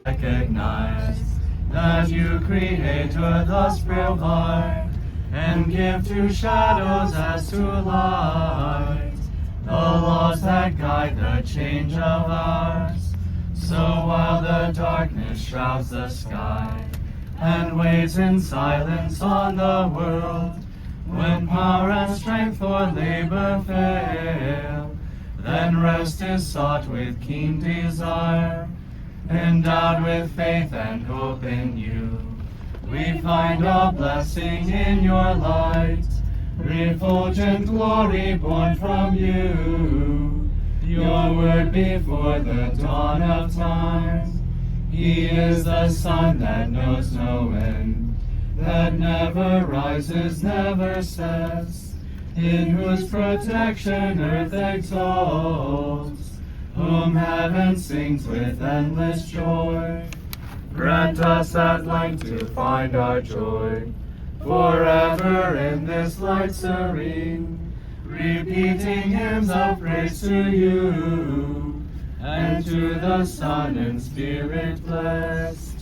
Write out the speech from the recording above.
recognize that you creator thus provide and give to shadows as to light the laws that guide the change of ours. So while the darkness shrouds the sky and waits in silence on the world, when power and strength for labor fail, then rest is sought with keen desire. Endowed with faith and hope in you, we find all blessing in your light, refulgent glory born from you. Your word before the dawn of time. He is the sun that knows no end, that never rises, never sets, in whose protection earth exalts, whom heaven sings with endless joy. Grant us at length to find our joy forever in this light serene, repeating hymns of praise to you, and to the Son and Spirit bless.